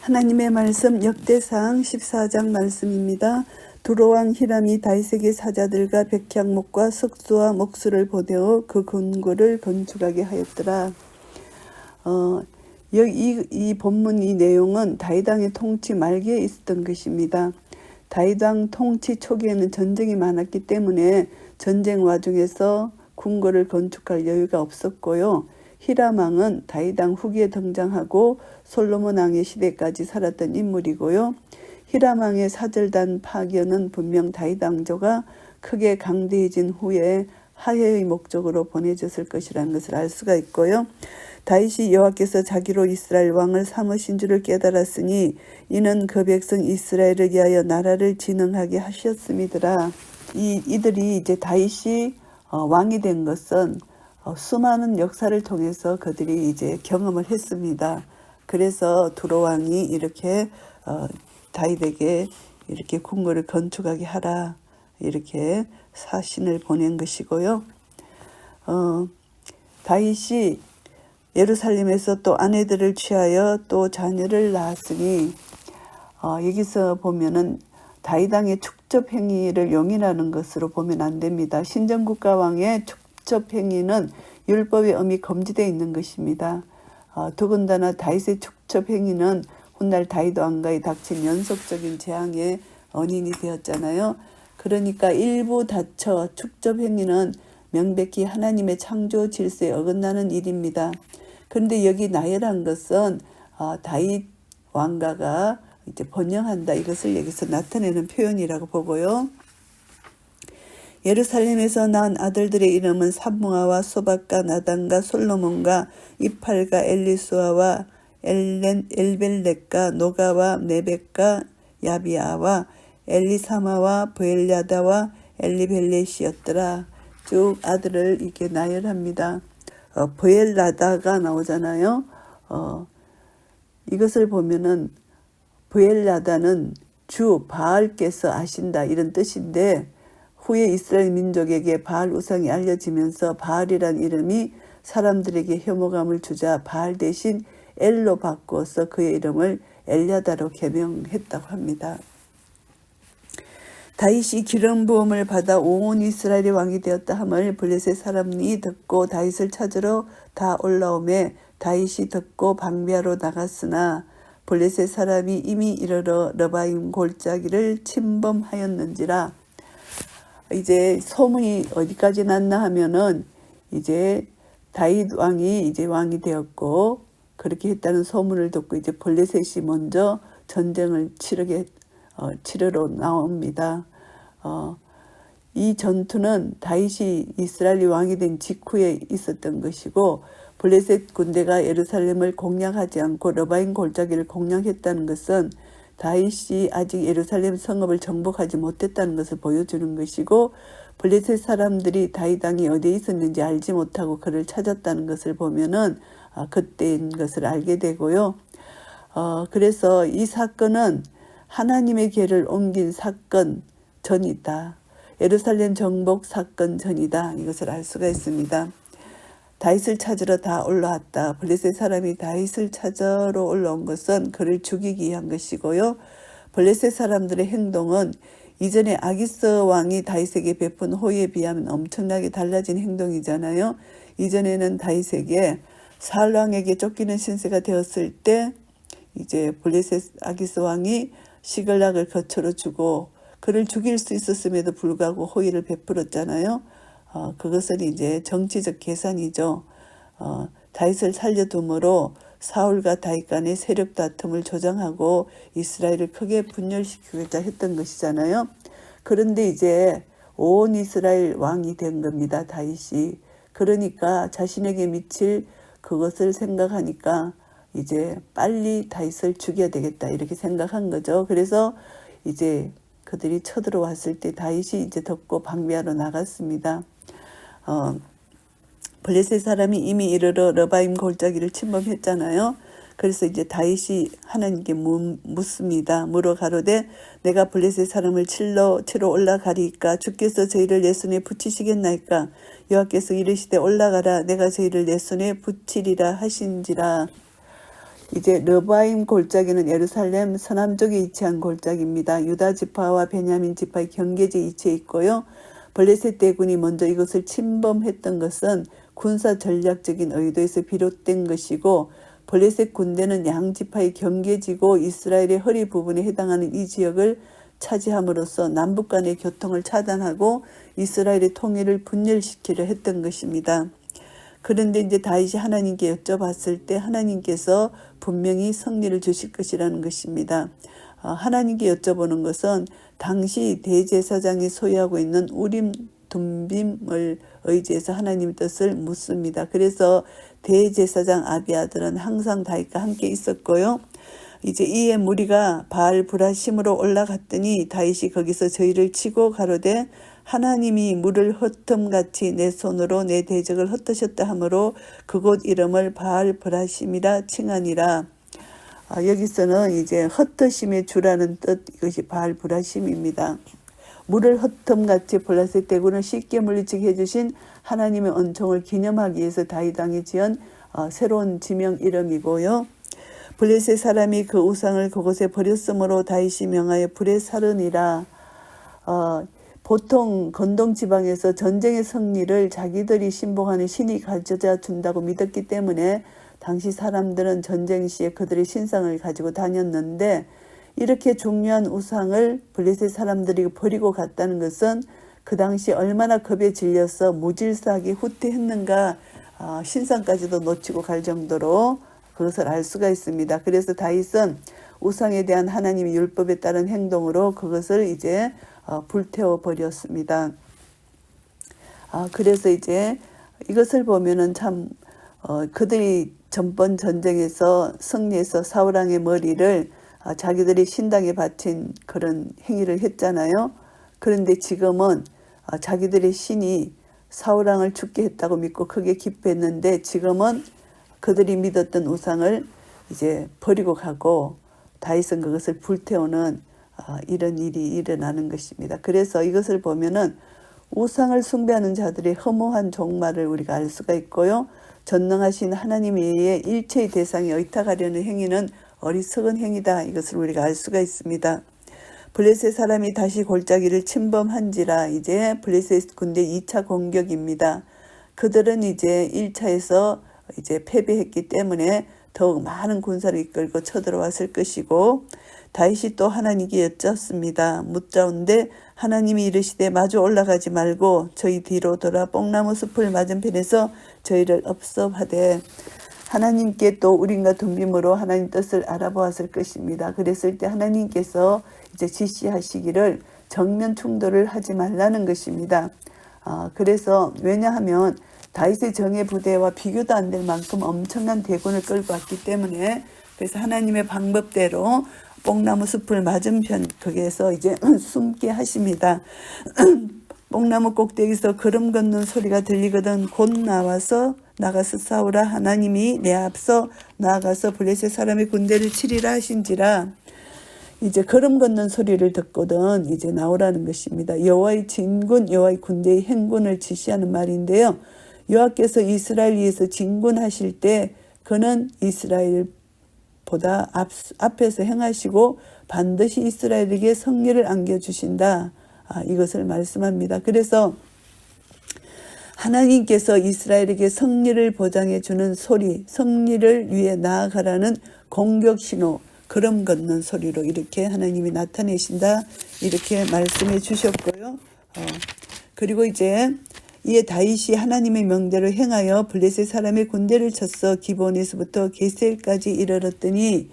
하나님의 말씀 역대상 14장 말씀입니다. 두로왕 히람이 다윗에게 사자들과 백향목과 석수와 목수를 보내어 그 궁궐을 건축하게 하였더라. 이 본문 이 내용은 다윗 왕의 통치 말기에 있었던 것입니다. 다윗 왕 통치 초기에는 전쟁이 많았기 때문에 전쟁 와중에서 궁궐을 건축할 여유가 없었고요. 히람 왕은 다윗 왕 후기에 등장하고 솔로몬 왕의 시대까지 살았던 인물이고요. 히람 왕의 사절단 파견은 분명 다윗 왕조가 크게 강대해진 후에 하해의 목적으로 보내졌을 것이라는 것을 알 수가 있고요. 다윗이 여호와께서 자기로 이스라엘 왕을 삼으신 줄을 깨달았으니 이는 그 백성 이스라엘을 위하여 나라를 진흥하게 하셨음이더라. 이들이 이제 다윗이 왕이 된 것은 수많은 역사를 통해서 그들이 이제 경험을 했습니다. 그래서 두로 왕이 이렇게 다윗에게 이렇게 궁궐을 건축하게 하라 이렇게 사신을 보낸 것이고요. 다윗이 예루살렘에서 또 아내들을 취하여 또 자녀를 낳았으니 여기서 보면은 다윗 왕의 축접 행위를 용인하는 것으로 보면 안 됩니다. 신정국가 왕의 축접 행위는 율법의 엄히 금지되어 있는 것입니다. 더군다나 다윗의 축접 행위는 훗날 다윗 왕가에 닥친 연속적인 재앙의 원인이 되었잖아요. 그러니까 일부 다처 축접 행위는 명백히 하나님의 창조 질서에 어긋나는 일입니다. 그런데 여기 나열한 것은 다윗 왕가가 이제 번영한다 이것을 여기서 나타내는 표현이라고 보고요. 예루살렘에서 낳은 아들들의 이름은 삼무아와 소박과 나단과 솔로몬과 이팔과 엘리수아와 엘벨렉과 노가와 네벡과 야비아와 엘리사마와 브엘야다와 엘리벨렛이었더라. 쭉 아들을 이렇게 나열합니다. 브엘야다가 나오잖아요. 이것을 보면은 브엘야다는 주 바알께서 아신다 이런 뜻인데 후에 이스라엘 민족에게 바알 우상이 알려지면서 바알이란 이름이 사람들에게 혐오감을 주자 바알 대신 엘로 바꾸어서 그의 이름을 엘야다로 개명했다고 합니다. 다윗이 기름 부음을 받아 온 이스라엘의 왕이 되었다 함을 블레셋 사람이 듣고 다윗을 찾으러 다 올라오매 다윗이 듣고 방비하러 나갔으나 블레셋 사람이 이미 이르러 러바임 골짜기를 침범하였는지라. 이제 소문이 어디까지 났나 하면은 이제 다윗 왕이 이제 왕이 되었고 그렇게 했다는 소문을 듣고 이제 블레셋이 먼저 전쟁을 치르러 나옵니다. 이 전투는 다윗이 이스라엘 왕이 된 직후에 있었던 것이고 블레셋 군대가 예루살렘을 공략하지 않고 러바임 골짜기를 공략했다는 것은 다윗이 아직 예루살렘 성읍을 정복하지 못했다는 것을 보여주는 것이고 블레셋 사람들이 다윗 왕이 어디에 있었는지 알지 못하고 그를 찾았다는 것을 보면은 그때인 것을 알게 되고요. 그래서 이 사건은 하나님의 궤를 옮긴 사건 전이다. 예루살렘 정복 사건 전이다. 이것을 알 수가 있습니다. 다윗을 찾으러 다 올라왔다. 블레셋 사람이 다윗을 찾으러 올라온 것은 그를 죽이기 위한 것이고요. 블레셋 사람들의 행동은 이전에 아기스 왕이 다윗에게 베푼 호의에 비하면 엄청나게 달라진 행동이잖아요. 이전에는 다윗에게 사울 왕에게 쫓기는 신세가 되었을 때 이제 블레셋 아기스 왕이 시글락을 거처로 주고 그를 죽일 수 있었음에도 불구하고 호의를 베풀었잖아요. 그것은 이제 정치적 계산이죠. 다윗을 살려둠으로 사울과 다윗 간의 세력 다툼을 조장하고 이스라엘을 크게 분열시키고자 했던 것이잖아요. 그런데 이제 온 이스라엘 왕이 된 겁니다. 다윗이. 그러니까 자신에게 미칠 그것을 생각하니까 이제 빨리 다윗을 죽여야 되겠다 이렇게 생각한 거죠. 그래서 이제 그들이 쳐들어왔을 때 다윗이 이제 덮고 방비하러 나갔습니다. 블레셋 사람이 이미 이르러 러바임 골짜기를 침범했잖아요. 그래서 이제 다윗이 하나님께 묻습니다. 물어 가로되 내가 블레셋 사람을 치러 올라가리까 주께서 저희를 내 손에 붙이시겠나이까. 여호와께서 이르시되 올라가라 내가 저희를 내 손에 붙이리라 하신지라. 이제 르바임 골짜기는 예루살렘 서남쪽에 위치한 골짜기입니다. 유다 지파와 베냐민 지파의 경계지에 위치해 있고요. 블레셋 대군이 먼저 이것을 침범했던 것은 군사 전략적인 의도에서 비롯된 것이고, 블레셋 군대는 양 지파의 경계지고 이스라엘의 허리 부분에 해당하는 이 지역을 차지함으로써 남북 간의 교통을 차단하고 이스라엘의 통일을 분열시키려 했던 것입니다. 그런데 이제 다윗이 하나님께 여쭤봤을 때 하나님께서 분명히 승리를 주실 것이라는 것입니다. 하나님께 여쭤보는 것은 당시 대제사장이 소유하고 있는 우림 둠빔을 의지해서 하나님 뜻을 묻습니다. 그래서 대제사장 아비아들은 항상 다윗과 함께 있었고요. 이제 이에 무리가 바알 브라심으로 올라갔더니 다윗이 거기서 저희를 치고 가로되 하나님이 물을 흩음같이 내 손으로 내 대적을 흩으셨다 하므로 그곳 이름을 바알 브라심이라 칭하니라. 여기서는 이제 흩으심의 주라는 뜻, 이것이 바알 브라심입니다. 물을 흩음같이 블레셋 대군을 쉽게 물리치게 해주신 하나님의 은총을 기념하기 위해서 다윗 왕이 지은 새로운 지명 이름이고요. 블레셋 사람이 그 우상을 그곳에 버렸으므로 다윗이 명하여 불에 사르니라. 보통 건동 지방에서 전쟁의 승리를 자기들이 신봉하는 신이 가져다 준다고 믿었기 때문에 당시 사람들은 전쟁 시에 그들의 신상을 가지고 다녔는데, 이렇게 중요한 우상을 블레셋 사람들이 버리고 갔다는 것은 그 당시 얼마나 겁에 질려서 무질서하게 후퇴했는가, 신상까지도 놓치고 갈 정도로 그것을 알 수가 있습니다. 그래서 다윗은 우상에 대한 하나님의 율법에 따른 행동으로 그것을 이제 불태워 버렸습니다. 그래서 이제 이것을 보면은 참 그들이 전번 전쟁에서 승리해서 사울왕의 머리를 자기들이 신당에 바친 그런 행위를 했잖아요. 그런데 지금은 자기들의 신이 사울왕을 죽게 했다고 믿고 크게 기뻐했는데, 지금은 그들이 믿었던 우상을 이제 버리고 가고 다윗은 그것을 불태우는 이런 일이 일어나는 것입니다. 그래서 이것을 보면은 우상을 숭배하는 자들의 허무한 종말을 우리가 알 수가 있고요. 전능하신 하나님 외에 일체의 대상에 의탁하려는 행위는 어리석은 행위다, 이것을 우리가 알 수가 있습니다. 블레셋 사람이 다시 골짜기를 침범한지라 이제 블레셋 군대 2차 공격입니다. 그들은 이제 1차에서 이제 패배했기 때문에 더욱 많은 군사를 이끌고 쳐들어왔을 것이고, 다윗이 또 하나님께 여쭙습니다. 묻자온데 하나님이 이르시되 마주 올라가지 말고 저희 뒤로 돌아 뽕나무 숲을 맞은편에서 저희를 업섭하되, 하나님께 또 우림과 둠빔으로 하나님 뜻을 알아보았을 것입니다. 그랬을 때 하나님께서 이제 지시하시기를 정면 충돌을 하지 말라는 것입니다. 그래서 왜냐하면 다윗의 정예 부대와 비교도 안 될 만큼 엄청난 대군을 끌고 왔기 때문에, 그래서 하나님의 방법대로 뽕나무 숲을 맞은편 거기에서 이제 숨게 하십니다. 뽕나무 꼭대기에서 걸음 걷는 소리가 들리거든 곧 나가서 싸우라. 하나님이 내 앞서 나아가서 블레셋 사람의 군대를 치리라 하신지라. 이제 걸음 걷는 소리를 듣거든 이제 나오라는 것입니다. 여호와의 진군, 여호와의 군대의 행군을 지시하는 말인데요. 여호와께서 이스라엘 위에서 진군하실 때 그는 이스라엘보다 앞에서 행하시고 반드시 이스라엘에게 승리를 안겨주신다. 이것을 말씀합니다. 그래서 하나님께서 이스라엘에게 승리를 보장해 주는 소리, 승리를 위해 나아가라는 공격 신호, 걸음 걷는 소리로 이렇게 하나님이 나타내신다, 이렇게 말씀해 주셨고요. 그리고 이제 이에 다윗이 하나님의 명대로 행하여 블레셋 사람의 군대를 쳤어 기브온에서부터 게셀까지 이르렀더니,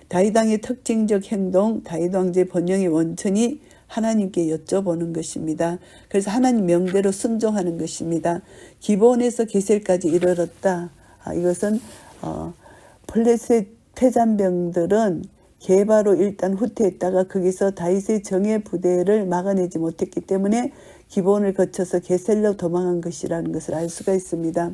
다윗 왕의 특징적 행동, 다윗 왕제 번영의 원천이 하나님께 여쭤보는 것입니다. 그래서 하나님 명대로 순종하는 것입니다. 기브온에서 게셀까지 이르렀다. 이것은 블레셋 패잔병들은 게바로 일단 후퇴했다가 거기서 다윗의 정예 부대를 막아내지 못했기 때문에 기브온을 거쳐서 게셀로 도망한 것이라는 것을 알 수가 있습니다.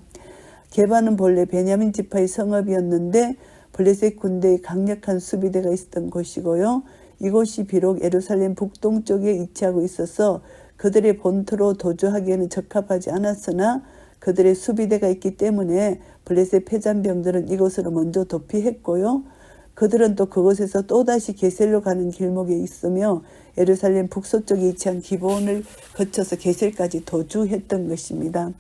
게바는 본래 베냐민 지파의 성읍이었는데 블레셋 군대의 강력한 수비대가 있었던 곳이고요. 이곳이 비록 예루살렘 북동쪽에 위치하고 있어서 그들의 본토로 도주하기에는 적합하지 않았으나 그들의 수비대가 있기 때문에 블레셋 패잔병들은 이곳으로 먼저 도피했고요. 그들은 또 그곳에서 또다시 게셀로 가는 길목에 있으며 예루살렘 북서쪽에 위치한 기브온을 거쳐서 게셀까지 도주했던 것입니다.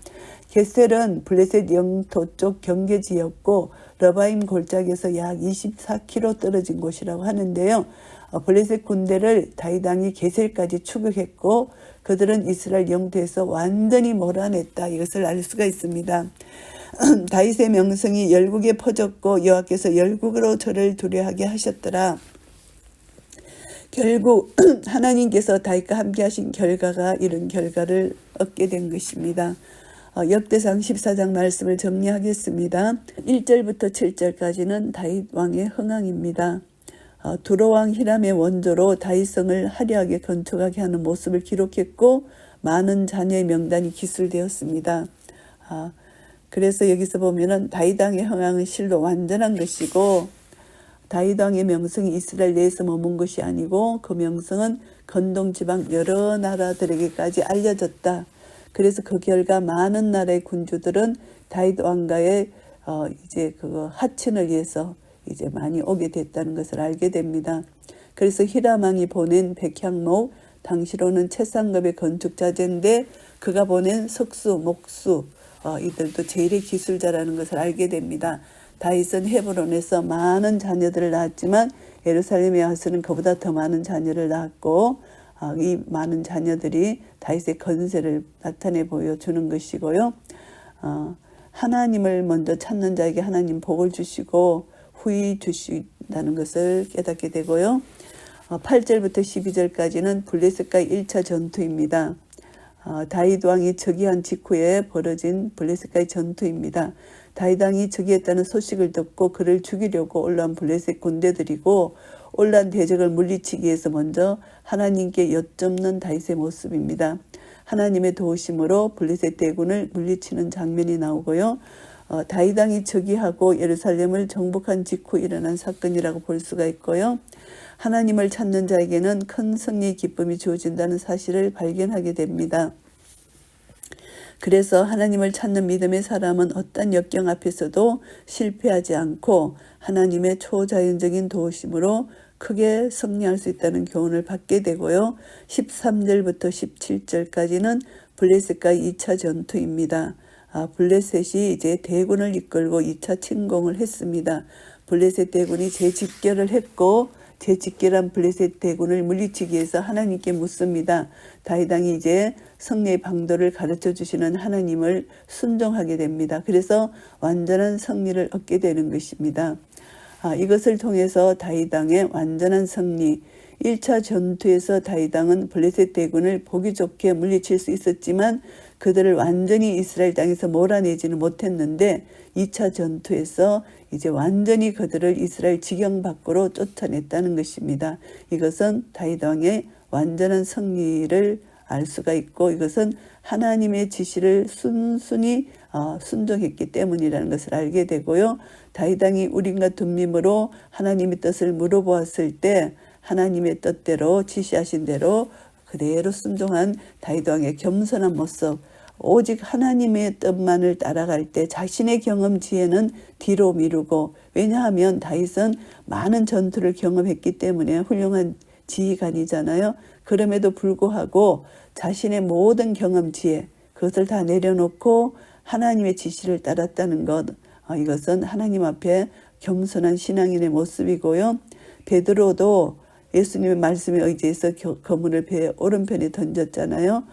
게셀은 블레셋 영토 쪽 경계지였고 러바임 골짜기에서 약 24km 떨어진 곳이라고 하는데요. 블레셋 군대를 다윗 왕이 게셀까지 추격했고 그들은 이스라엘 영토에서 완전히 몰아냈다. 이것을 알 수가 있습니다. 다윗의 명성이 열국에 퍼졌고 여호와께서 열국으로 저를 두려워하게 하셨더라. 결국 하나님께서 다윗과 함께 하신 결과가 이런 결과를 얻게 된 것입니다. 역대상 14장 말씀을 정리하겠습니다. 1절부터 7절까지는 다윗 왕의 흥황입니다. 두로왕 히람의 원조로 다윗성을 화려하게 건축하게 하는 모습을 기록했고 많은 자녀의 명단이 기술되었습니다. 그래서 여기서 보면은 다윗 왕의 흥황은 실로 완전한 것이고 다윗 왕의 명성이 이스라엘 내에서 머문 것이 아니고 그 명성은 건동 지방 여러 나라들에게까지 알려졌다. 그래서 그 결과 많은 나라의 군주들은 다윗 왕과의 이제 그 하친을 위해서 이제 많이 오게 됐다는 것을 알게 됩니다. 그래서 히람 왕이 보낸 백향목, 당시로는 최상급의 건축자재인데 그가 보낸 석수, 목수 이들도 제일의 기술자라는 것을 알게 됩니다. 다윗은 헤브론에서 많은 자녀들을 낳았지만 예루살렘에 와서는 그보다 더 많은 자녀를 낳았고 이 많은 자녀들이 다윗의 건세를 나타내 보여주는 것이고요. 하나님을 먼저 찾는 자에게 하나님 복을 주시고 후히 주신다는 것을 깨닫게 되고요. 8절부터 12절까지는 블레셋과의 1차 전투입니다. 다윗 왕이 즉위한 직후에 벌어진 블레셋과의 전투입니다. 다윗 왕이 즉위했다는 소식을 듣고 그를 죽이려고 올라온 블레셋 군대들이고 올라온 대적을 물리치기 위해서 먼저 하나님께 여쭙는 다윗의 모습입니다. 하나님의 도우심으로 블레셋 대군을 물리치는 장면이 나오고요. 다윗 왕이 즉위하고 예루살렘을 정복한 직후 일어난 사건이라고 볼 수가 있고요. 하나님을 찾는 자에게는 큰 승리의 기쁨이 주어진다는 사실을 발견하게 됩니다. 그래서 하나님을 찾는 믿음의 사람은 어떤 역경 앞에서도 실패하지 않고 하나님의 초자연적인 도우심으로 크게 승리할 수 있다는 교훈을 받게 되고요. 13절부터 17절까지는 블레셋과 2차 전투입니다. 블레셋이 이제 대군을 이끌고 2차 침공을 했습니다. 블레셋 대군이 재집결을 했고 재집결한 블레셋 대군을 물리치기 위해서 하나님께 묻습니다. 다윗 왕이 이제 승리의 방도를 가르쳐 주시는 하나님을 순종하게 됩니다. 그래서 완전한 승리를 얻게 되는 것입니다. 이것을 통해서 다윗 왕의 완전한 승리, 1차 전투에서 다윗 왕은 블레셋 대군을 보기 좋게 물리칠 수 있었지만 그들을 완전히 이스라엘 땅에서 몰아내지는 못했는데 2차 전투에서 이제 완전히 그들을 이스라엘 지경 밖으로 쫓아냈다는 것입니다. 이것은 다윗 왕의 완전한 승리를 알 수가 있고 이것은 하나님의 지시를 순순히 순종했기 때문이라는 것을 알게 되고요. 다윗 왕이 우림과 둠밈으로 하나님의 뜻을 물어보았을 때 하나님의 뜻대로 지시하신 대로 그대로 순종한 다윗 왕의 겸손한 모습, 오직 하나님의 뜻만을 따라갈 때 자신의 경험치에는 뒤로 미루고, 왜냐하면 다윗은 많은 전투를 경험했기 때문에 훌륭한 지휘관이잖아요. 그럼에도 불구하고 자신의 모든 경험치에 그것을 다 내려놓고 하나님의 지시를 따랐다는 것, 이것은 하나님 앞에 겸손한 신앙인의 모습이고요. 베드로도 예수님의 말씀에 의지해서 그물을 배의 오른편에 던졌잖아요.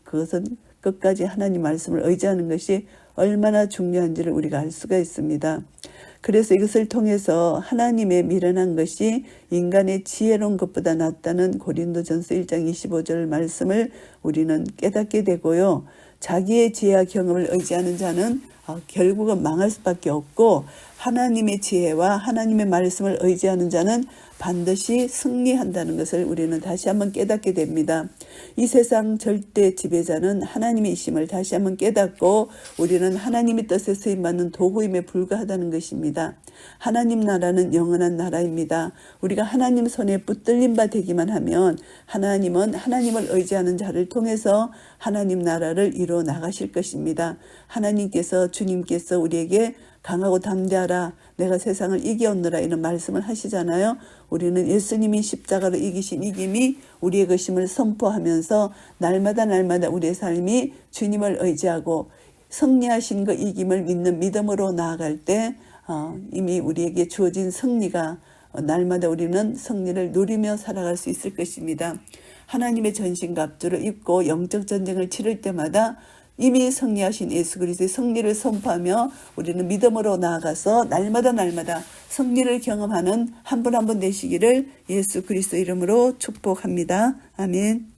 그것은 끝까지 하나님 말씀을 의지하는 것이 얼마나 중요한지를 우리가 알 수가 있습니다. 그래서 이것을 통해서 하나님의 미련한 것이 인간의 지혜로운 것보다 낫다는 고린도전서 1장 25절 말씀을 우리는 깨닫게 되고요. 자기의 지혜와 경험을 의지하는 자는 결국은 망할 수밖에 없고 하나님의 지혜와 하나님의 말씀을 의지하는 자는 반드시 승리한다는 것을 우리는 다시 한번 깨닫게 됩니다. 이 세상 절대 지배자는 하나님이심을 다시 한번 깨닫고 우리는 하나님의 뜻에 쓰임받는 도구임에 불과하다는 것입니다. 하나님 나라는 영원한 나라입니다. 우리가 하나님 손에 붙들린 바 되기만 하면 하나님은 하나님을 의지하는 자를 통해서 하나님 나라를 이루어 나가실 것입니다. 하나님께서 주님께서 우리에게 강하고 담대하라 내가 세상을 이겨오느라 이런 말씀을 하시잖아요. 우리는 예수님이 십자가로 이기신 이김이 우리의 것임을 선포하면서 날마다 우리의 삶이 주님을 의지하고 승리하신 그 이김을 믿는 믿음으로 나아갈 때 이미 우리에게 주어진 승리가 날마다 우리는 승리를 누리며 살아갈 수 있을 것입니다. 하나님의 전신갑주를 입고 영적 전쟁을 치를 때마다 이미 승리하신 예수 그리스도의 승리를 선포하며 우리는 믿음으로 나아가서 날마다 승리를 경험하는 한 분 한 분 되시기를 예수 그리스도 이름으로 축복합니다. 아멘.